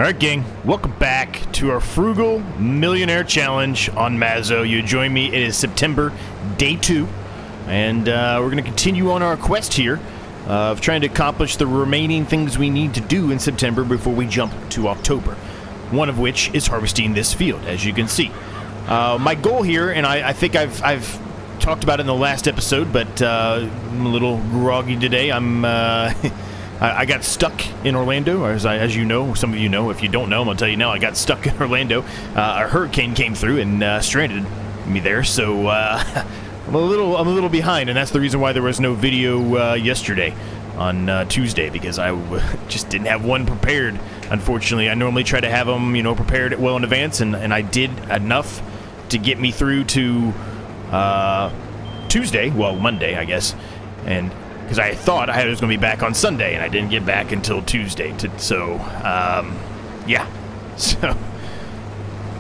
Alright gang, welcome back to our Frugal Millionaire Challenge on Mazo. You join me, it is September, day 2, and we're going to continue on our quest here of trying to accomplish the remaining things we need to do in September before we jump to October. One of which is harvesting this field, as you can see. My goal here, and I think I've talked about it in the last episode, but I'm a little groggy today. I got stuck in Orlando, as you know, some of you know. If you don't know, I'm gonna tell you now. I got stuck in Orlando. A hurricane came through and stranded me there, so I'm a little behind, and that's the reason why there was no video yesterday on Tuesday, because I just didn't have one prepared. Unfortunately, I normally try to have them, prepared well in advance, and I did enough to get me through to Tuesday, well, Monday, I guess, and because I thought I was going to be back on Sunday, and I didn't get back until Tuesday. Yeah. So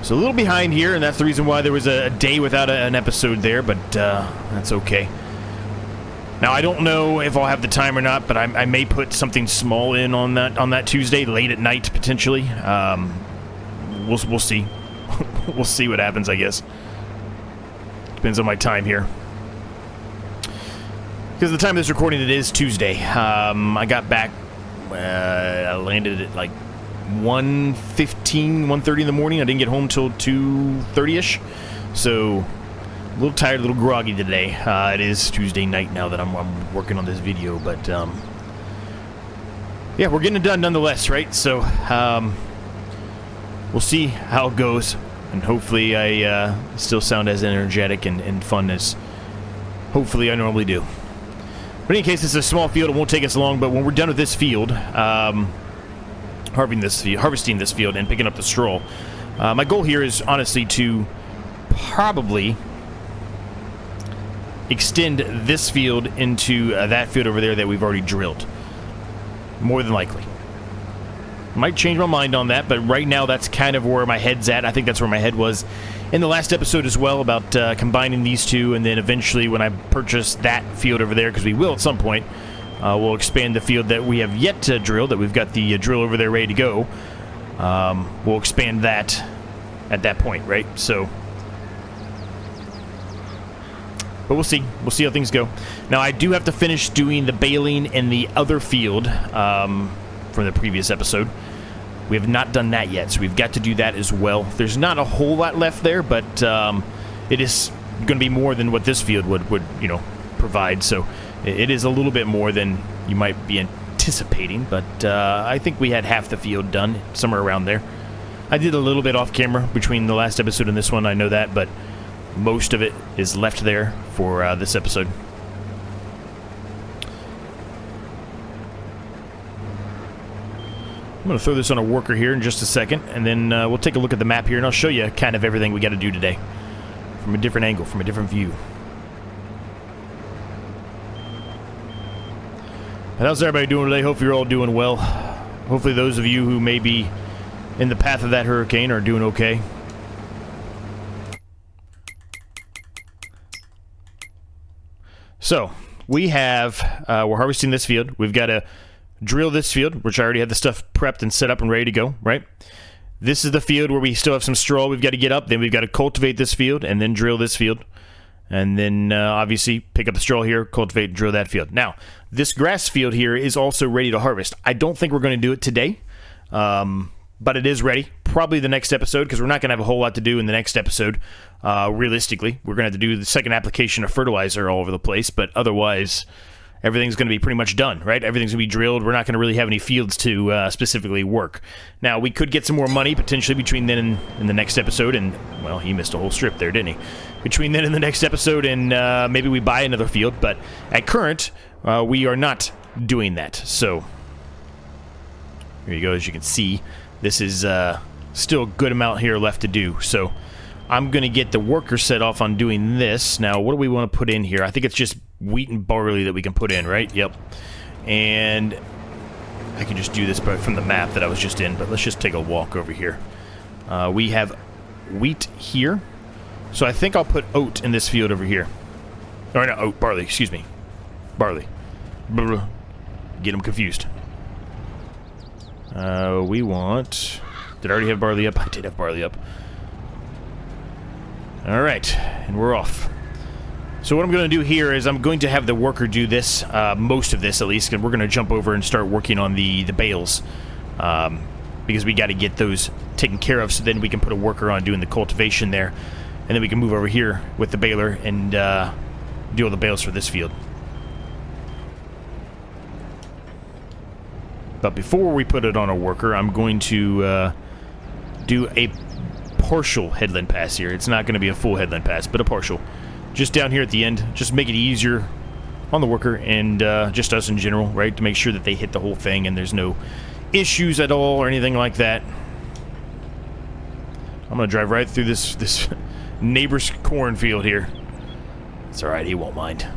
a little behind here, and that's the reason why there was a day without an episode there, but that's okay. Now, I don't know if I'll have the time or not, but I may put something small in on that Tuesday, late at night, potentially. We'll see. We'll see what happens, I guess. Depends on my time here. Because the time of this recording, it is Tuesday. I got back, I landed at like 1:15, 1:30 in the morning. I didn't get home till 2:30ish. So, a little tired, a little groggy today. It is Tuesday night now that I'm working on this video, but yeah, we're getting it done nonetheless, right? So, we'll see how it goes, and hopefully I still sound as energetic and fun as hopefully I normally do. But in any case, this is a small field. It won't take us long, but when we're done with this field, harvesting this field and picking up the straw, my goal here is honestly to probably extend this field into that field over there that we've already drilled. More than likely. Might change my mind on that, but right now that's kind of where my head's at. I think that's where my head was in the last episode as well, about combining these two, and then eventually when I purchase that field over there, because we will at some point, we'll expand the field that we have yet to drill, that we've got the drill over there ready to go. We'll expand that at that point, right? So, but we'll see. We'll see how things go. Now, I do have to finish doing the baling in the other field from the previous episode. We have not done that yet, so we've got to do that as well. There's not a whole lot left there, but it is going to be more than what this field would provide. So it is a little bit more than you might be anticipating, but I think we had half the field done, somewhere around there. I did a little bit off camera between the last episode and this one, I know that, but most of it is left there for this episode. I'm going to throw this on a worker here in just a second, and then we'll take a look at the map here, and I'll show you kind of everything we got to do today from a different angle, from a different view. But how's everybody doing today? Hope you're all doing well. Hopefully those of you who may be in the path of that hurricane are doing okay. So, we have, we're harvesting this field. We've got to drill this field, which I already had the stuff prepped and set up and ready to go, right? This is the field where we still have some straw we've got to get up. Then we've got to cultivate this field and then drill this field. And then, obviously, pick up the straw here, cultivate, and drill that field. Now, this grass field here is also ready to harvest. I don't think we're going to do it today, but it is ready. Probably the next episode, because we're not going to have a whole lot to do in the next episode, realistically. We're going to have to do the second application of fertilizer all over the place, but otherwise, everything's going to be pretty much done, right? Everything's going to be drilled. We're not going to really have any fields to specifically work. Now, we could get some more money, potentially, between then and the next episode, and, well, he missed a whole strip there, didn't he? Between then and the next episode, and maybe we buy another field, but at current, we are not doing that. So, here you go. As you can see, this is still a good amount here left to do. So, I'm going to get the worker set off on doing this. Now, what do we want to put in here? I think it's just wheat and barley that we can put in, right? Yep. And I can just do this from the map that I was just in, but let's just take a walk over here. We have wheat here. So I think I'll put oat in this field over here. Or no, oat, barley, excuse me. Barley. Get them confused. We want Did I already have barley up? I did have barley up. Alright, and we're off. So what I'm going to do here is I'm going to have the worker do this, most of this at least, and we're going to jump over and start working on the bales. Because we got to get those taken care of, so then we can put a worker on doing the cultivation there. And then we can move over here with the baler and do all the bales for this field. But before we put it on a worker, I'm going to do a partial headland pass here. It's not going to be a full headland pass, but a partial. Just down here at the end, just make it easier on the worker and just us in general, right? To make sure that they hit the whole thing and there's no issues at all or anything like that. I'm going to drive right through this neighbor's cornfield here. It's alright, he won't mind.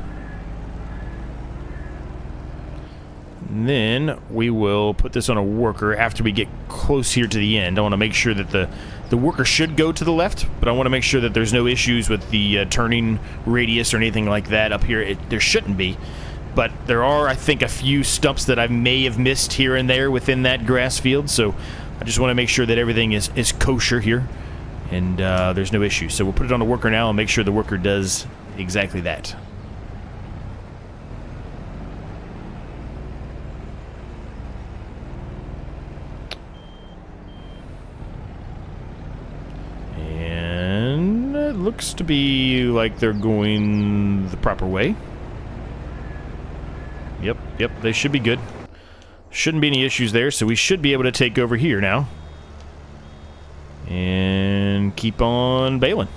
And then we will put this on a worker after we get close here to the end. I want to make sure that the worker should go to the left, but I want to make sure that there's no issues with the turning radius or anything like that up here. There shouldn't be, but there are, I think, a few stumps that I may have missed here and there within that grass field, so I just want to make sure that everything is kosher here, and there's no issue. So we'll put it on a worker now and make sure the worker does exactly that. Looks to be like they're going the proper way. Yep, they should be good. Shouldn't be any issues there, so we should be able to take over here now. And keep on baling.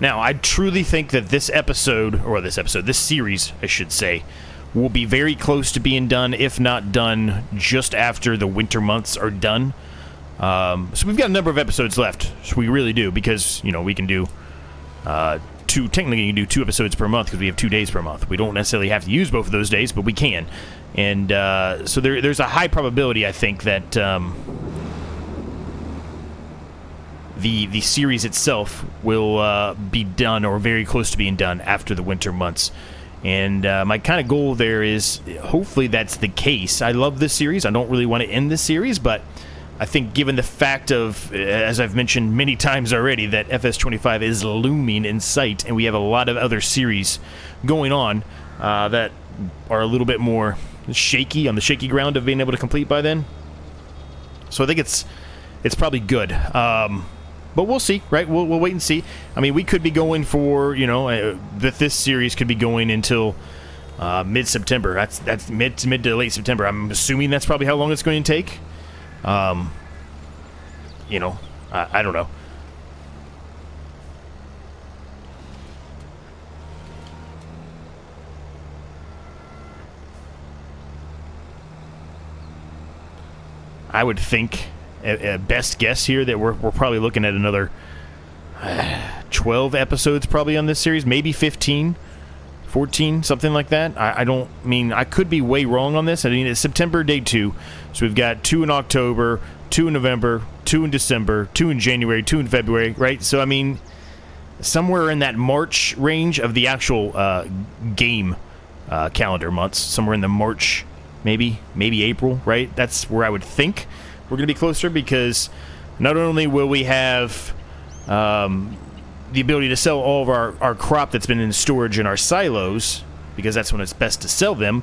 Now, I truly think that this series, I should say, will be very close to being done, if not done, just after the winter months are done. So we've got a number of episodes left, so we really do, because, you know, we can do technically you can do 2 episodes per month, because we have 2 days per month. We don't necessarily have to use both of those days, but we can. And so there's a high probability, I think, that the series itself will be done, or very close to being done, after the winter months. And my kind of goal there is, hopefully that's the case. I love this series. I don't really want to end this series, but I think given the fact of, as I've mentioned many times already, that FS25 is looming in sight, and we have a lot of other series going on that are a little bit more shaky, on the shaky ground of being able to complete by then. So I think it's probably good. But we'll see, right? We'll wait and see. I mean, we could be going for, you know, this series could be going until mid-September. That's mid to late September. I'm assuming that's probably how long it's going to take. You know, I don't know. I would think, at best guess here, that we're probably looking at another 12 episodes probably on this series, maybe 15, 14, something like that. I could be way wrong on this. I mean, it's September day 2, so we've got 2 in October, 2 in November, 2 in December, 2 in January, 2 in February, right? So, I mean, somewhere in that March range of the actual game calendar months, somewhere in the March, maybe April, right? That's where I would think we're going to be closer, because not only will we have the ability to sell all of our crop that's been in storage in our silos, because that's when it's best to sell them,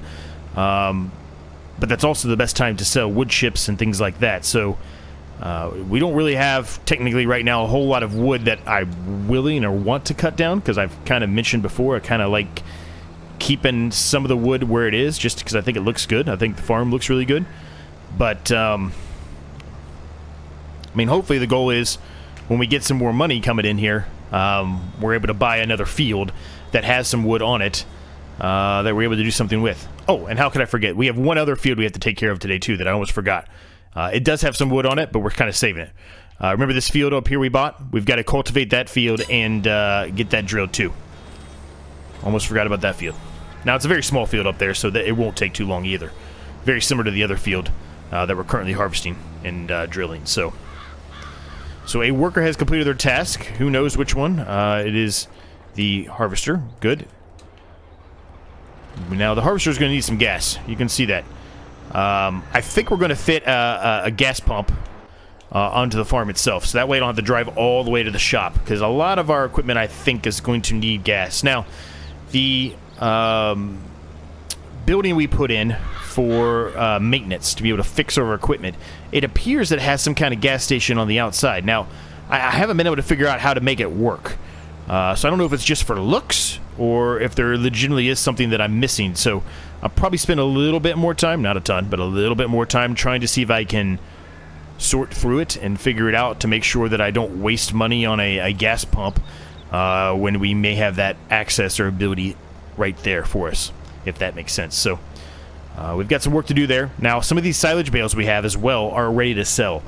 but that's also the best time to sell wood chips and things like that. So we don't really have, technically right now, a whole lot of wood that I'm willing or want to cut down, because I've kind of mentioned before, I kind of like keeping some of the wood where it is, just because I think it looks good. I think the farm looks really good. But I mean, hopefully the goal is, when we get some more money coming in here, we're able to buy another field that has some wood on it that we're able to do something with. Oh, and how could I forget? We have one other field we have to take care of today, too, that I almost forgot. It does have some wood on it, but we're kind of saving it. Remember this field up here we bought? We've got to cultivate that field and get that drilled, too. Almost forgot about that field. Now, it's a very small field up there, so that it won't take too long either. Very similar to the other field that we're currently harvesting and drilling. So a worker has completed their task. Who knows which one? It is the harvester. Good. Now, the harvester is going to need some gas. You can see that. I think we're going to fit a gas pump onto the farm itself, so that way I don't have to drive all the way to the shop, because a lot of our equipment, I think, is going to need gas. Now, the building we put in for maintenance to be able to fix our equipment, it appears that it has some kind of gas station on the outside. Now, I haven't been able to figure out how to make it work, so I don't know if it's just for looks or if there legitimately is something that I'm missing. So I'll probably spend a little bit more time, not a ton, but a little bit more time trying to see if I can sort through it and figure it out to make sure that I don't waste money on a gas pump when we may have that access or ability right there for us, if that makes sense. So we've got some work to do there. Now, some of these silage bales we have as well are ready to sell.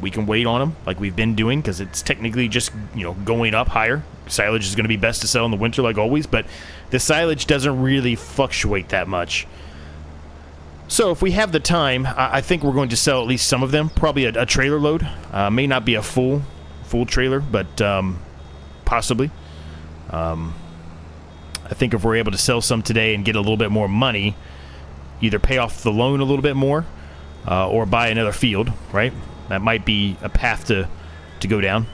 We can wait on them like we've been doing, because it's technically just, you know, going up higher. Silage is going to be best to sell in the winter like always, but the silage doesn't really fluctuate that much. So if we have the time, I think we're going to sell at least some of them. Probably a trailer load. May not be a full trailer, but possibly. I think if we're able to sell some today and get a little bit more money, either pay off the loan a little bit more or buy another field, right? That might be a path to go down.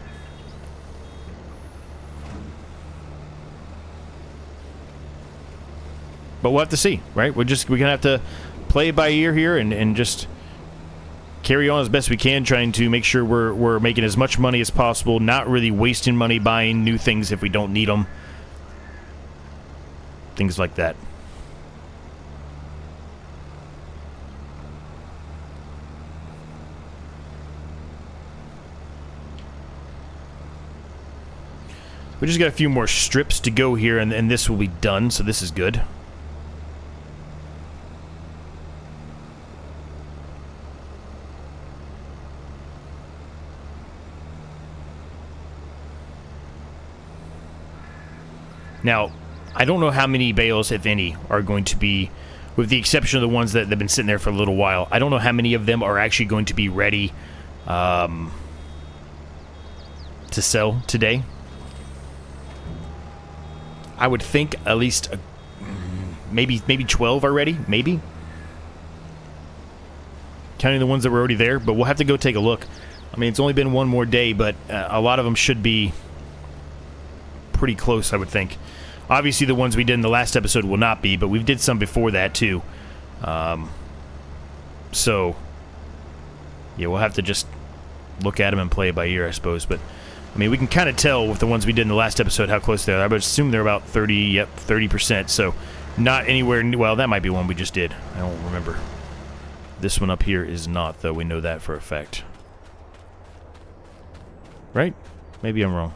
But we'll have to see, right? We're gonna have to play it by ear here and just carry on as best we can, trying to make sure we're making as much money as possible, not really wasting money buying new things if we don't need them. Things like that. We just got a few more strips to go here, and this will be done, so this is good. Now, I don't know how many bales, if any, are going to be, with the exception of the ones that have been sitting there for a little while. I don't know how many of them are actually going to be ready to sell today. I would think at least maybe 12 already, maybe. Counting the ones that were already there, but we'll have to go take a look. I mean, it's only been one more day, but a lot of them should be pretty close, I would think. Obviously, the ones we did in the last episode will not be, but we did some before that, too. So, yeah, we'll have to just look at them and play it by ear, I suppose. But, I mean, we can kind of tell with the ones we did in the last episode how close they are. I would assume they're about 30%, so not anywhere near. Well, that might be one we just did. I don't remember. This one up here is not, though. We know that for a fact. Right? Maybe I'm wrong.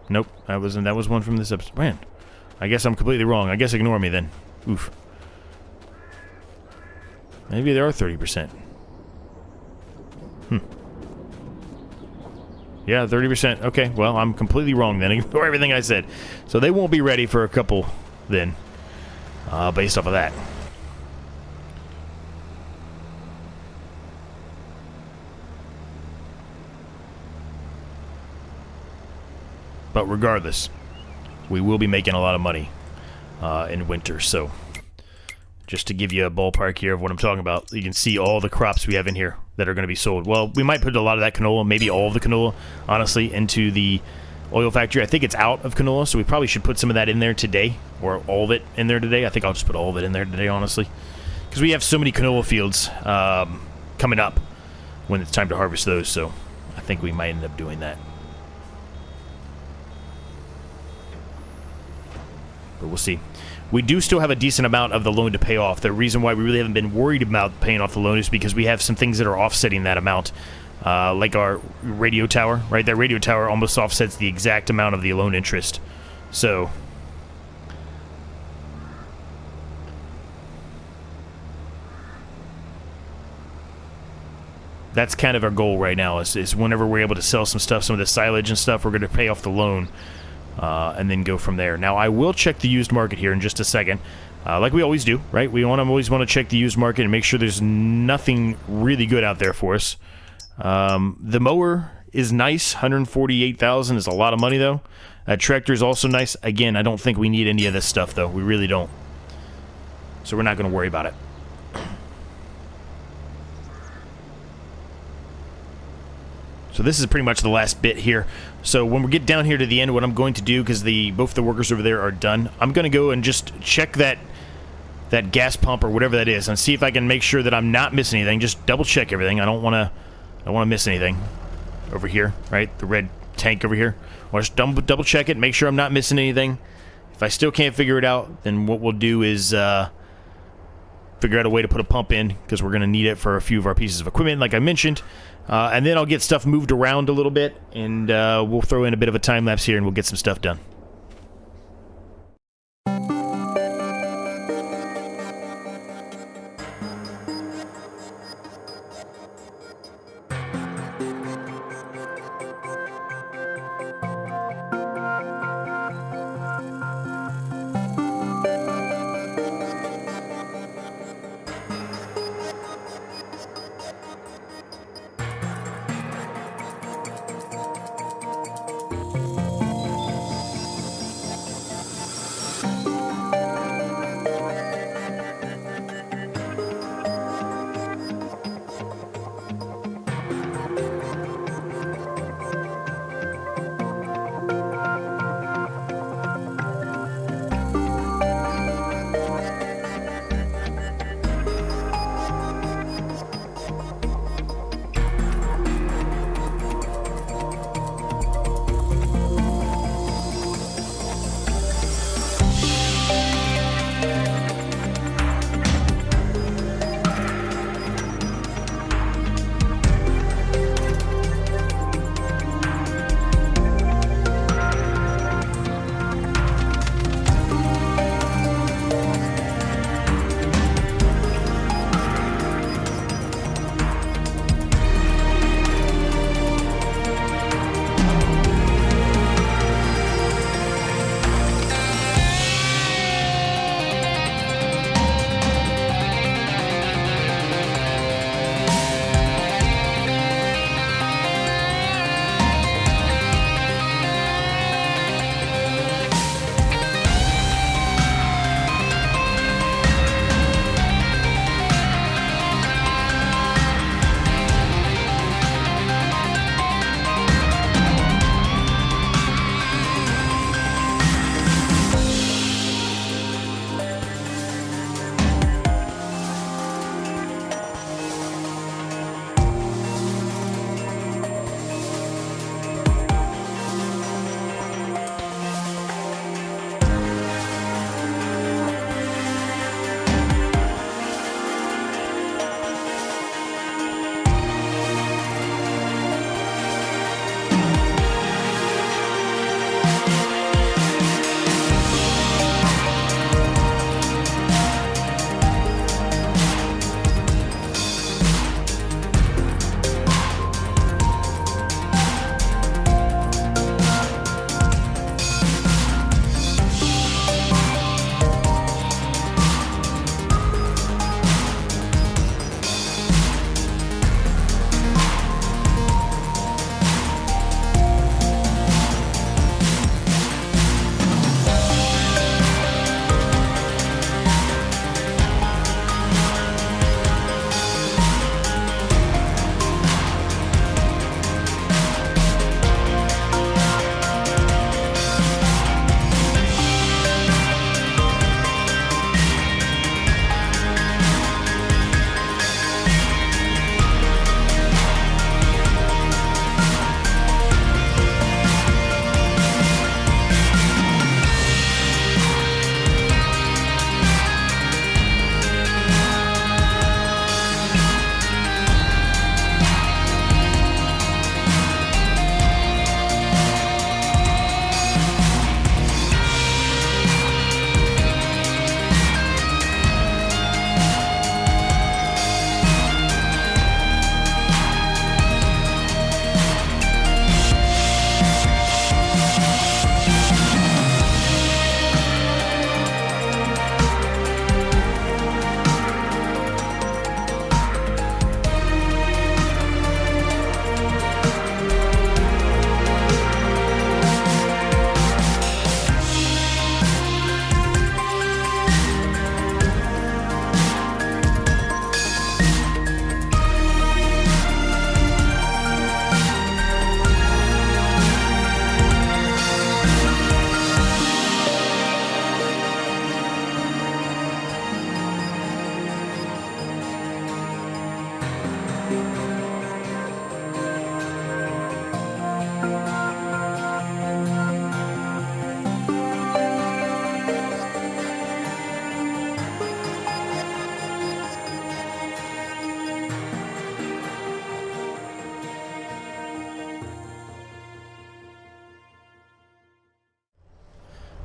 Nope, that was one from this episode. Man, I guess I'm completely wrong. I guess ignore me then. Oof. Maybe they are 30%. Yeah, 30%. Okay, well, I'm completely wrong then. Ignore everything I said. So they won't be ready for a couple then, based off of that. But regardless, we will be making a lot of money in winter. So just to give you a ballpark here of what I'm talking about, you can see all the crops we have in here that are going to be sold. Well, we might put a lot of that canola, maybe all of the canola, honestly, into the oil factory. I think it's out of canola, so we probably should put some of that in there today, or all of it in there today. I think I'll just put all of it in there today, honestly, because we have so many canola fields coming up when it's time to harvest those, so I think we might end up doing that. But we'll see. We do still have a decent amount of the loan to pay off. The reason why we really haven't been worried about paying off the loan is because we have some things that are offsetting that amount. Like our radio tower, right? That radio tower almost offsets the exact amount of the loan interest. So that's kind of our goal right now, is whenever we're able to sell some stuff, some of the silage and stuff, we're going to pay off the loan. And then go from there. Now, I will check the used market here in just a second, like we always do, right? We always want to check the used market and make sure there's nothing really good out there for us. The mower is nice. 148,000 is a lot of money, though. Tractor is also nice. Again, I don't think we need any of this stuff, though. We really don't. So we're not going to worry about it. So this is pretty much the last bit here. So when we get down here to the end, what I'm going to do, because both the workers over there are done, I'm going to go and just check that gas pump or whatever that is, and see if I can make sure that I'm not missing anything. Just double check everything. I don't want to miss anything over here, right? The red tank over here. I'll just double check it, make sure I'm not missing anything. If I still can't figure it out, then what we'll do is figure out a way to put a pump in, because we're going to need it for a few of our pieces of equipment, like I mentioned. And then I'll get stuff moved around a little bit, and we'll throw in a bit of a time lapse here, and we'll get some stuff done.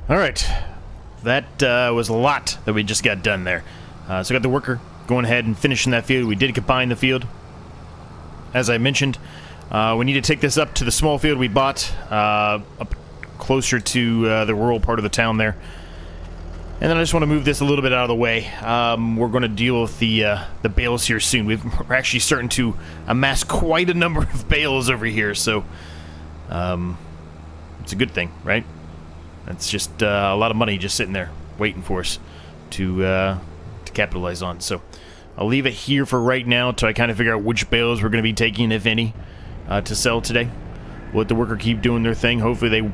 All right, that was a lot that we just got done there. So I got the worker going ahead and finishing that field. We did combine the field. As I mentioned, we need to take this up to the small field we bought up closer to the rural part of the town there. And then I just want to move this a little bit out of the way. We're going to deal with the bales here soon. We're actually starting to amass quite a number of bales over here, so it's a good thing, right? That's just a lot of money just sitting there waiting for us to capitalize on. So I'll leave it here for right now until I kind of figure out which bales we're going to be taking, if any, to sell today. We'll let the worker keep doing their thing. Hopefully they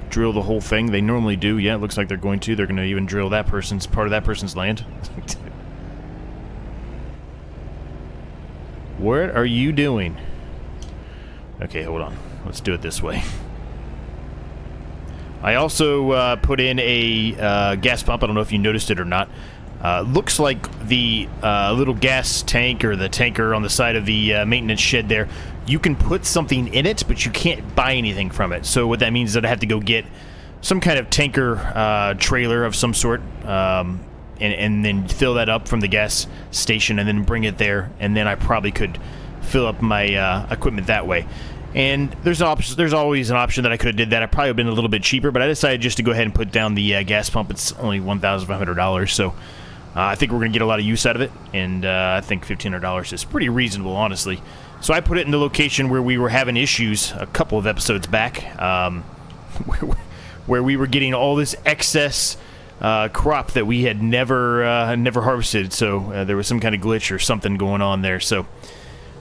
drill the whole thing. They normally do. Yeah, it looks like they're going to. They're going to even drill that person's part of that person's land. What are you doing? Okay, hold on. Let's do it this way. I also put in a gas pump. I don't know if you noticed it or not. Looks like the little gas tank or the tanker on the side of the maintenance shed there, you can put something in it, but you can't buy anything from it. So what that means is that I have to go get some kind of tanker trailer of some sort, and then fill that up from the gas station and then bring it there, and then I probably could fill up my equipment that way. And there's always an option that I could have did that. It probably would have been a little bit cheaper, but I decided just to go ahead and put down the gas pump. It's only $1,500, so I think we're going to get a lot of use out of it, and I think $1,500 is pretty reasonable, honestly. So I put it in the location where we were having issues a couple of episodes back, where we were getting all this excess crop that we had never harvested. So there was some kind of glitch or something going on there. So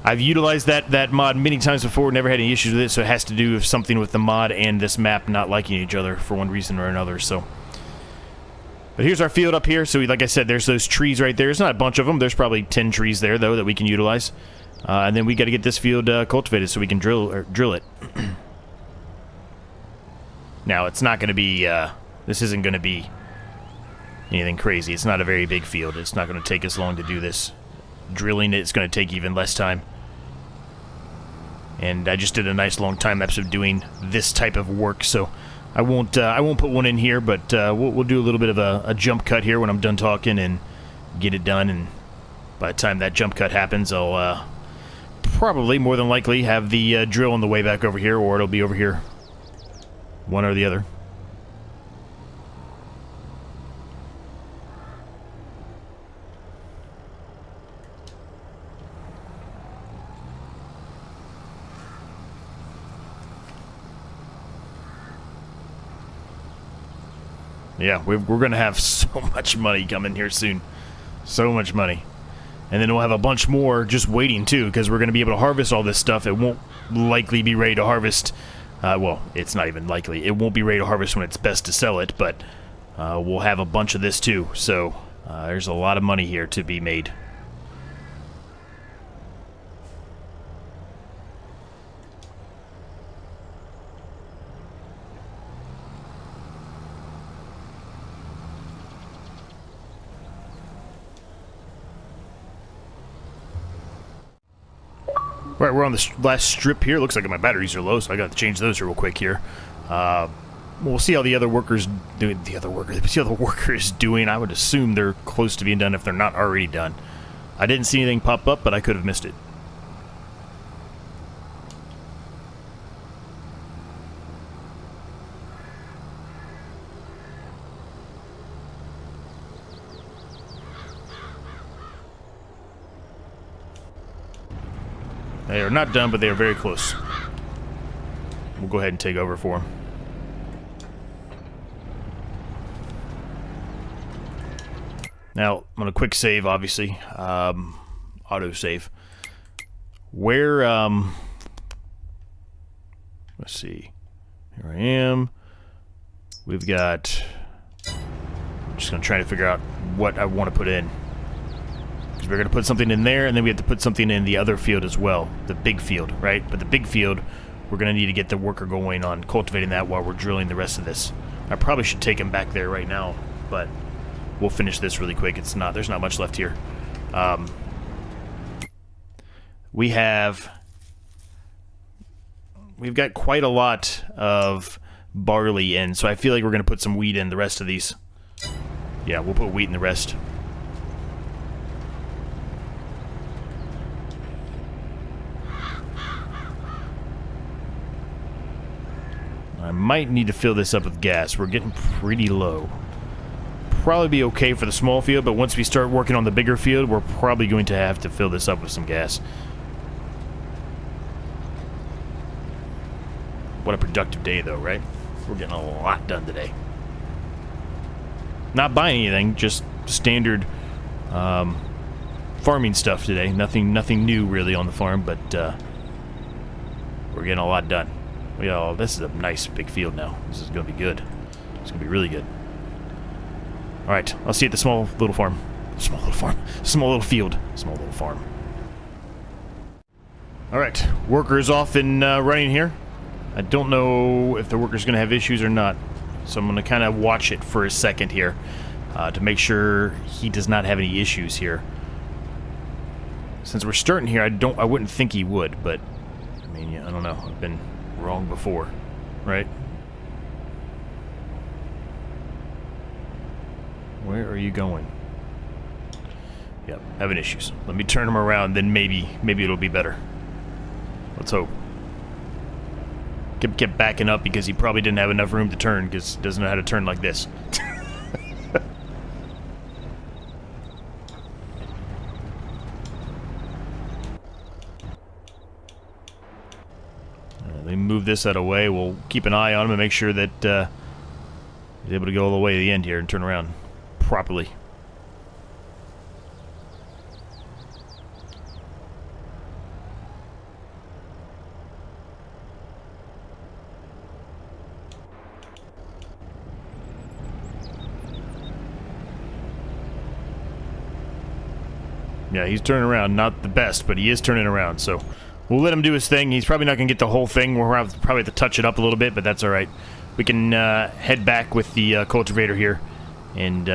I've utilized that mod many times before, never had any issues with it, so it has to do with something with the mod and this map not liking each other for one reason or another. So, but here's our field up here. So like I said, there's those trees right there. There's not a bunch of them. There's probably 10 trees there, though, that we can utilize. And then we got to get this field cultivated so we can drill it. Now, it's not going to be, this isn't going to be anything crazy. It's not a very big field. It's not going to take us long to do this. Drilling it's going to take even less time. And I just did a nice long time lapse of doing this type of work, so I won't put one in here, but we'll do a little bit of a jump cut here when I'm done talking and get it done. And by the time that jump cut happens, I'll probably, more than likely, have the drill on the way back over here, or it'll be over here, one or the other. Yeah, we're going to have so much money coming here soon. So much money. And then we'll have a bunch more just waiting, too, because we're going to be able to harvest all this stuff. It won't likely be ready to harvest. Well, it's not even likely. It won't be ready to harvest when it's best to sell it, but we'll have a bunch of this, too. So there's a lot of money here to be made. Right, we're on the last strip here. Looks like my batteries are low, so I got to change those real quick here. We'll see how the other workers doing. See how the worker is doing. I would assume they're close to being done if they're not already done. I didn't see anything pop up, but I could have missed it. They are not done, but they are very close. We'll go ahead and take over for them. Now, I'm going to quick save, obviously. Auto save. Where, let's see. Here I am. We've got... I'm just going to try to figure out what I want to put in. Because we're going to put something in there, and then we have to put something in the other field as well. The big field, right? But the big field, we're going to need to get the worker going on cultivating that while we're drilling the rest of this. I probably should take him back there right now, but we'll finish this really quick. There's not much left here. We've got quite a lot of barley in, so I feel like we're going to put some wheat in the rest of these. Yeah, we'll put wheat in the rest. I might need to fill this up with gas. We're getting pretty low. Probably be okay for the small field, but once we start working on the bigger field, we're probably going to have to fill this up with some gas. What a productive day, though, right? We're getting a lot done today. Not buying anything, just standard farming stuff today. Nothing new really on the farm, but we're getting a lot done. This is a nice big field now. This is going to be good. It's going to be really good. All right, I'll see you at the small little farm. Small little farm. Small little field. Small little farm. All right, workers off and running here. I don't know if the worker's going to have issues or not, so I'm going to kind of watch it for a second here to make sure he does not have any issues here. Since we're starting here, I wouldn't think he would, but I mean, yeah, I don't know. I've been wrong before, right? Where are you going? Yep, having issues. Let me turn him around, then maybe it'll be better. Let's hope. Kept backing up because he probably didn't have enough room to turn because he doesn't know how to turn like this. Let me move this out of the way. We'll keep an eye on him and make sure that he's able to go all the way to the end here and turn around properly. Yeah, he's turning around. Not the best, but he is turning around, so we'll let him do his thing. He's probably not going to get the whole thing. We'll probably have to touch it up a little bit, but that's all right. We can head back with the cultivator here and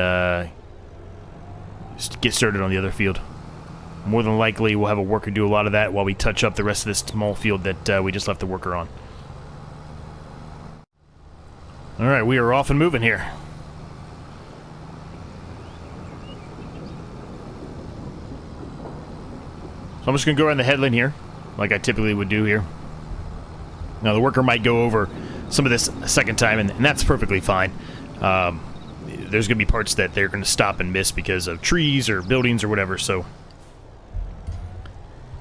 just get started on the other field. More than likely, we'll have a worker do a lot of that while we touch up the rest of this small field that we just left the worker on. All right, we are off and moving here. So I'm just going to go around the headland here, like I typically would do here. Now, the worker might go over some of this a second time, and that's perfectly fine. There's going to be parts that they're going to stop and miss because of trees or buildings or whatever, so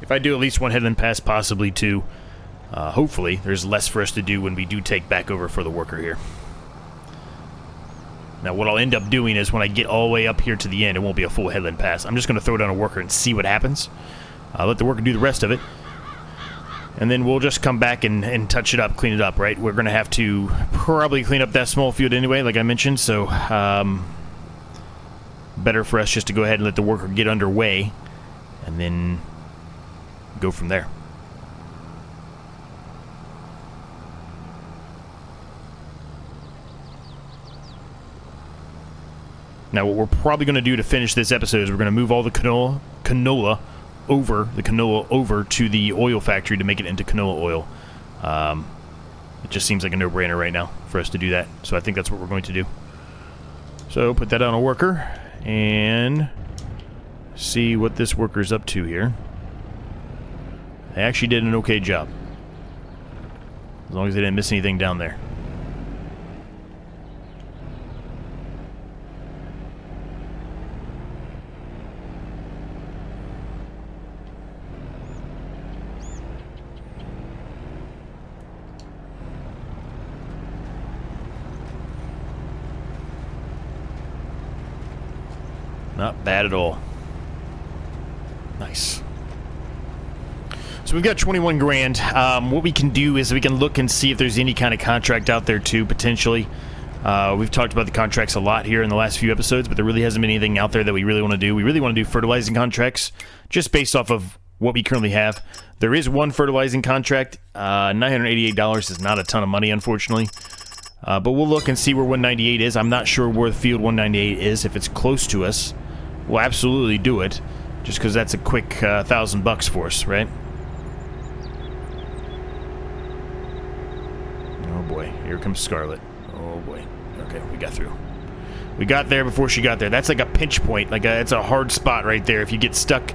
if I do at least one headland pass, possibly two, hopefully there's less for us to do when we do take back over for the worker here. Now, what I'll end up doing is when I get all the way up here to the end, it won't be a full headland pass. I'm just going to throw down a worker and see what happens. Let the worker do the rest of it. And then we'll just come back and touch it up, clean it up, right? We're going to have to probably clean up that small field anyway, like I mentioned. So, better for us just to go ahead and let the worker get underway. And then go from there. Now, what we're probably going to do to finish this episode is we're going to move all the canola over to the oil factory to make it into canola oil. It just seems like a no-brainer right now for us to do that. So I think that's what we're going to do. So put that on a worker and see what this worker's up to here. They actually did an okay job. As long as they didn't miss anything down there. Not bad at all. Nice. So we've got 21 grand. What we can do is we can look and see if there's any kind of contract out there too, potentially. We've talked about the contracts a lot here in the last few episodes, but there really hasn't been anything out there that we really want to do. We really want to do fertilizing contracts, just based off of what we currently have. There is one fertilizing contract. $988 is not a ton of money, unfortunately. But we'll look and see where 198 is. I'm not sure where the field 198 is. If it's close to us, we'll absolutely do it, just because that's a quick $1,000 for us, right? Oh boy, here comes Scarlet. Oh boy. Okay, we got through. We got there before she got there. That's like a pinch point. It's a hard spot right there. If you get stuck,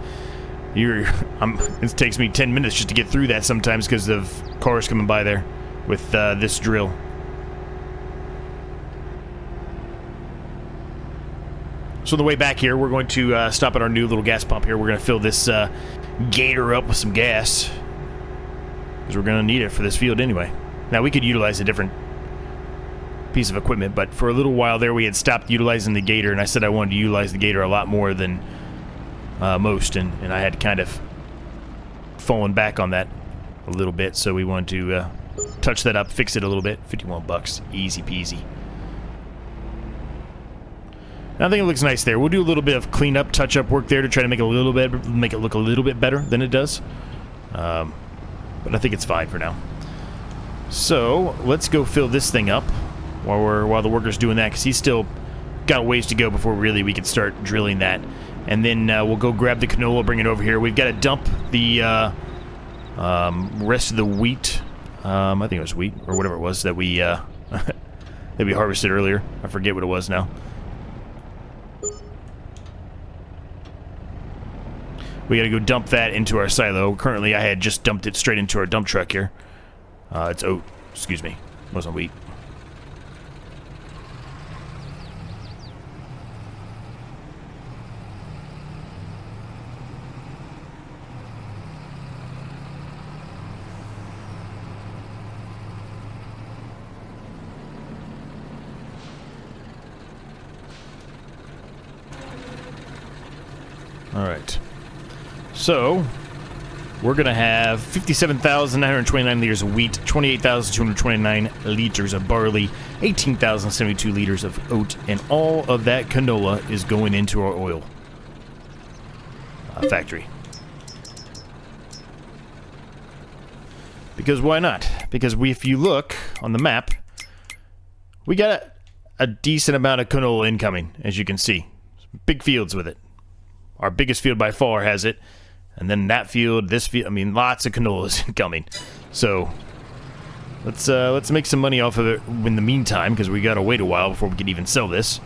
it takes me 10 minutes just to get through that sometimes because of cars coming by there with this drill. So on the way back here, we're going to stop at our new little gas pump here. We're going to fill this Gator up with some gas, because we're going to need it for this field anyway. Now, we could utilize a different piece of equipment, but for a little while there, we had stopped utilizing the Gator, and I said I wanted to utilize the Gator a lot more than most, and I had kind of fallen back on that a little bit, so we wanted to touch that up, fix it a little bit. $51, easy peasy. I think it looks nice there. We'll do a little bit of cleanup, touch-up work there to try to make it look a little bit better than it does. But I think it's fine for now. So let's go fill this thing up while the worker's doing that, because he's still got a ways to go before really we can start drilling that. And then we'll go grab the canola, bring it over here. We've got to dump the rest of the wheat. I think it was wheat or whatever it was that we that we harvested earlier. I forget what it was now. We gotta go dump that into our silo. Currently, I had just dumped it straight into our dump truck here. It's oat. Excuse me. It wasn't wheat. All right. So, we're going to have 57,929 liters of wheat, 28,229 liters of barley, 18,072 liters of oat, and all of that canola is going into our oil factory. Because why not? Because if you look on the map, we got a decent amount of canola incoming, as you can see. Big fields with it. Our biggest field by far has it. And then that field, this field, I mean, lots of canolas incoming. So, let's make some money off of it in the meantime, because we gotta wait a while before we can even sell this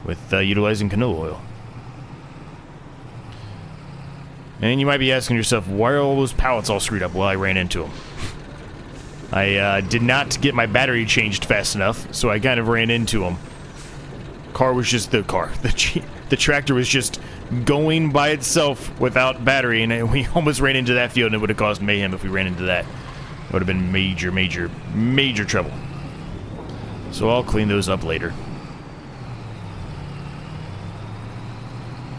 with utilizing canola oil. And you might be asking yourself, why are all those pallets all screwed up? Well, I ran into them. I did not get my battery changed fast enough, so I kind of ran into them. The tractor was just going by itself without battery, and we almost ran into that field, and it would have caused mayhem if we ran into that. It would have been major, major, major trouble. So I'll clean those up later.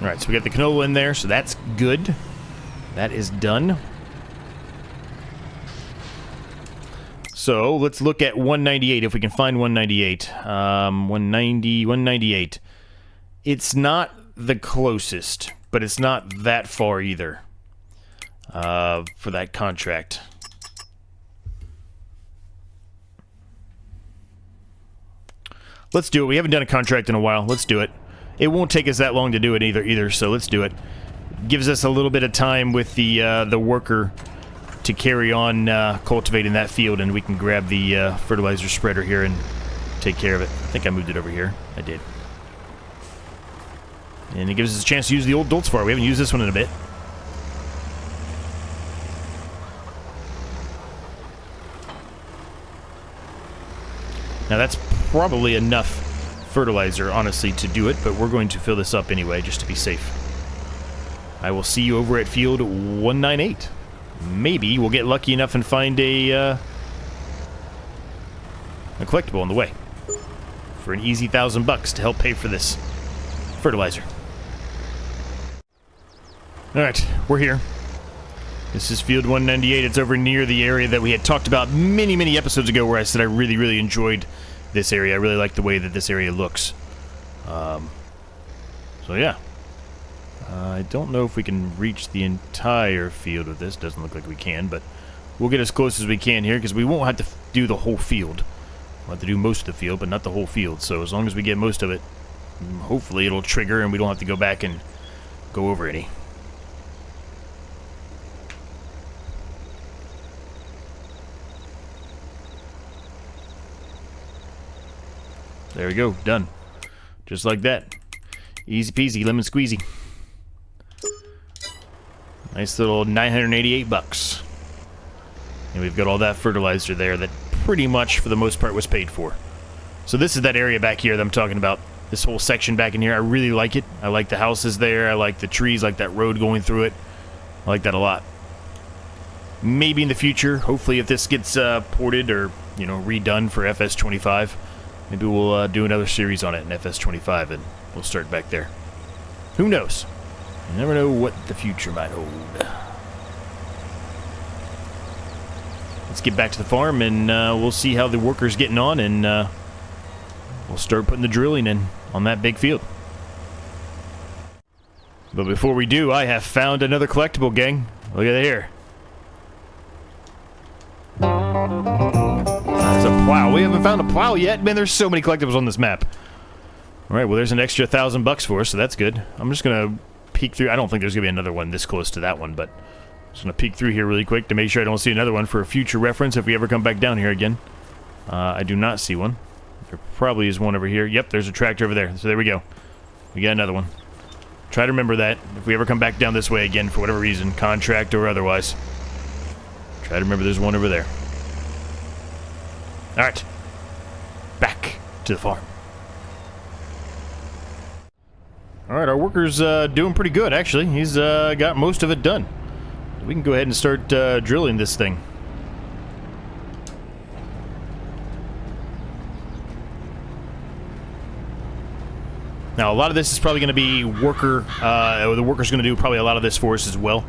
Alright, so we got the canola in there, so that's good. That is done. So let's look at 198, if we can find 198. 198. It's not the closest, but it's not that far either for that contract. Let's do it. We haven't done a contract in a while. Let's do it. It won't take us that long to do it either, so let's do it. Gives us a little bit of time with the worker to carry on cultivating that field, and we can grab the fertilizer spreader here and take care of it. I think I moved it over here. I did. And it gives us a chance to use the old Doltzfar. We haven't used this one in a bit. Now that's probably enough fertilizer, honestly, to do it, but we're going to fill this up anyway, just to be safe. I will see you over at field 198. Maybe we'll get lucky enough and find a collectible on the way for an easy $1,000 to help pay for this fertilizer. Alright, we're here. This is field 198. It's over near the area that we had talked about many, many episodes ago, where I said I really, really enjoyed this area. I really like the way that this area looks. So yeah. I don't know if we can reach the entire field with this. Doesn't look like we can, but we'll get as close as we can here because we won't have to do the whole field. We'll have to do most of the field, but not the whole field. So as long as we get most of it, hopefully it'll trigger and we don't have to go back and go over any. There we go, done. Just like that. Easy peasy, lemon squeezy. Nice little 988 bucks. And we've got all that fertilizer there that pretty much, for the most part, was paid for. So this is that area back here that I'm talking about. This whole section back in here, I really like it. I like the houses there. I like the trees, like that road going through it. I like that a lot. Maybe in the future, hopefully if this gets ported or, you know, redone for FS25, maybe we'll do another series on it in FS25 and we'll start back there. Who knows? You never know what the future might hold. Let's get back to the farm and we'll see how the worker's getting on, and we'll start putting the drilling in on that big field. But before we do, I have found another collectible, gang. Look at it here. That's a plow. We haven't found a plow yet. Man, there's so many collectibles on this map. Alright, well there's an extra $1,000 for us, so that's good. I'm just gonna peek through. I don't think there's gonna be another one this close to that one, but I'm just gonna peek through here really quick to make sure I don't see another one for a future reference if we ever come back down here again. I do not see one. There probably is one over here. Yep, there's a tractor over there. So there we go. We got another one. Try to remember that if we ever come back down this way again for whatever reason, contract or otherwise. Try to remember there's one over there. Alright. Back to the farm. Alright, our worker's doing pretty good, actually. He's got most of it done. We can go ahead and start drilling this thing. Now, a lot of this is probably going to be worker, the worker's going to do probably a lot of this for us as well.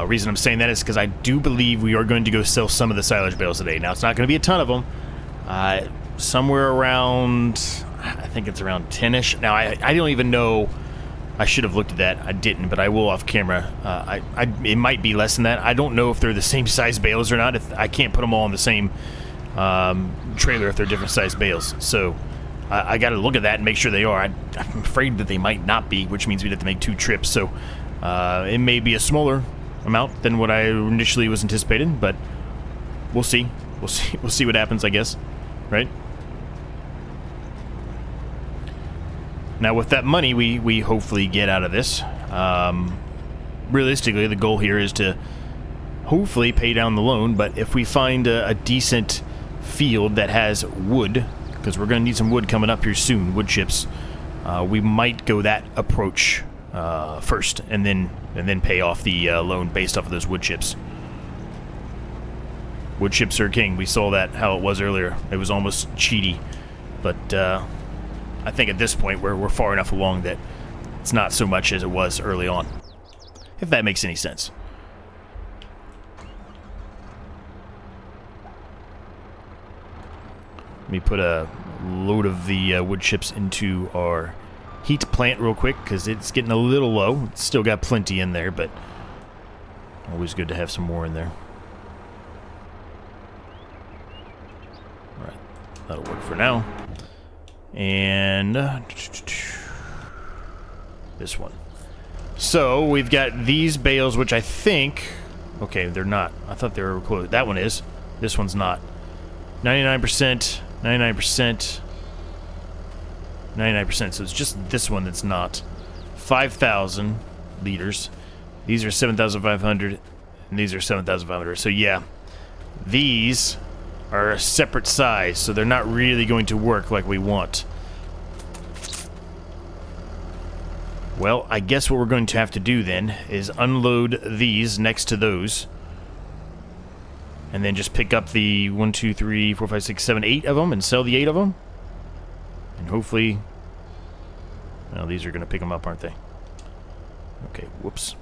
Reason I'm saying that is because I do believe we are going to go sell some of the silage bales today. Now, it's not going to be a ton of them. Somewhere around, I think it's around 10-ish. Now, I don't even know. I should have looked at that. I didn't, but I will off camera. It might be less than that. I don't know if they're the same size bales or not. I can't put them all in the same trailer if they're different size bales. So I got to look at that and make sure they are. I'm afraid that they might not be, which means we'd have to make 2 trips. So it may be a smaller amount than what I initially was anticipating, but we'll see. We'll see what happens, I guess. Right? Now, with that money we hopefully get out of this, realistically, the goal here is to hopefully pay down the loan, but if we find a decent field that has wood, because we're going to need some wood coming up here soon, wood chips, we might go that approach first, and then pay off the loan based off of those wood chips. Wood chips are king. We saw that, how it was earlier. It was almost cheaty, but I think at this point we're far enough along that it's not so much as it was early on, if that makes any sense. Let me put a load of the wood chips into our heat plant real quick because it's getting a little low. It's still got plenty in there, but always good to have some more in there. Alright, that'll work for now. And this one. So we've got these bales, which I think, okay, they're not. I thought they were close. That one is. This one's not. 99%, 99%, 99%. So it's just this one that's not. 5,000 liters. These are 7,500, and these are 7,500. So yeah, these are a separate size, so they're not really going to work like we want. Well, I guess what we're going to have to do then is unload these next to those, and then just pick up the 1, 2, 3, 4, 5, 6, 7, 8 of them and sell the 8 of them. And hopefully, well, these are going to pick them up, aren't they? Okay, whoops.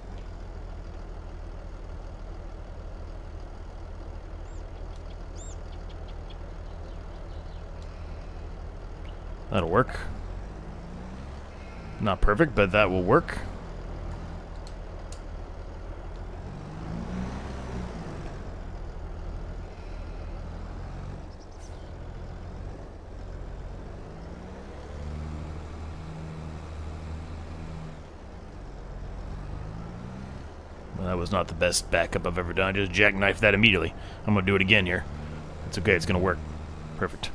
That'll work. Not perfect, but that will work. Well, that was not the best backup I've ever done. I just jackknifed that immediately. I'm going to do it again here. It's okay. It's going to work. Perfect.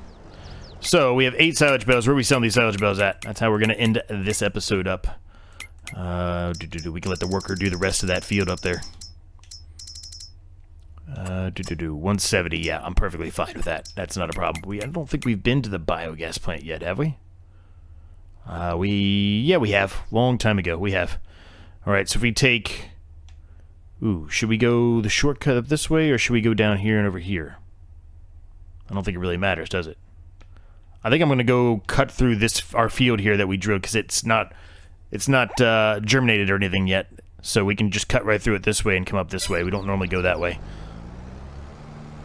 So, we have 8 silage bales. Where are we selling these silage bales at? That's how we're going to end this episode up. We can let the worker do the rest of that field up there. 170. Yeah, I'm perfectly fine with that. That's not a problem. I don't think we've been to the biogas plant yet, have we? Yeah, we have. Long time ago, we have. Alright, so if we take... Ooh, should we go the shortcut up this way, or should we go down here and over here? I don't think it really matters, does it? I think I'm going to go cut through our field here that we drilled, because it's not germinated or anything yet. So we can just cut right through it this way and come up this way. We don't normally go that way.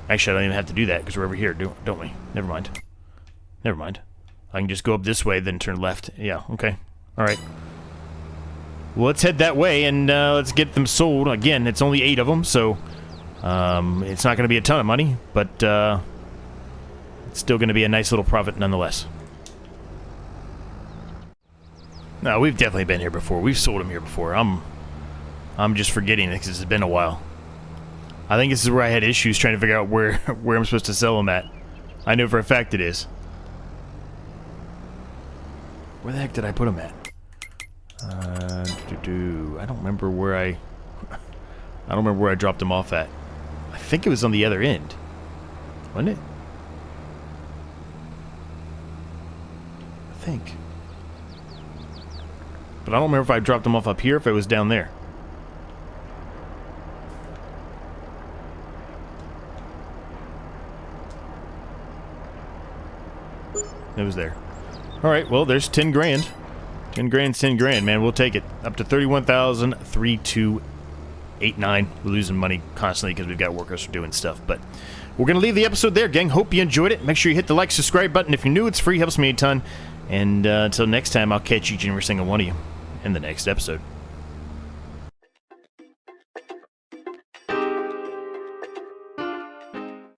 Actually, I don't even have to do that, because we're over here, don't we? Never mind. Never mind. I can just go up this way, then turn left. Yeah, okay. Alright. Well, let's head that way, and let's get them sold. Again, it's only 8 of them, so it's not going to be a ton of money, but it's still going to be a nice little profit nonetheless. No, we've definitely been here before. We've sold them here before. I'm just forgetting it because it's been a while. I think this is where I had issues trying to figure out where I'm supposed to sell them at. I know for a fact it is. Where the heck did I put them at? I don't remember where I don't remember where I dropped them off at. I think it was on the other end, wasn't it? I think. But I don't remember if I dropped them off up here, if it was down there. It was there. Alright, well, there's 10 grand. 10 grand's 10 grand, man. We'll take it. Up to 31,3289. We're losing money constantly because we've got workers doing stuff. But we're going to leave the episode there, gang. Hope you enjoyed it. Make sure you hit the like, subscribe button. If you're new, it's free. Helps me a ton. And until next time, I'll catch each and every single one of you in the next episode.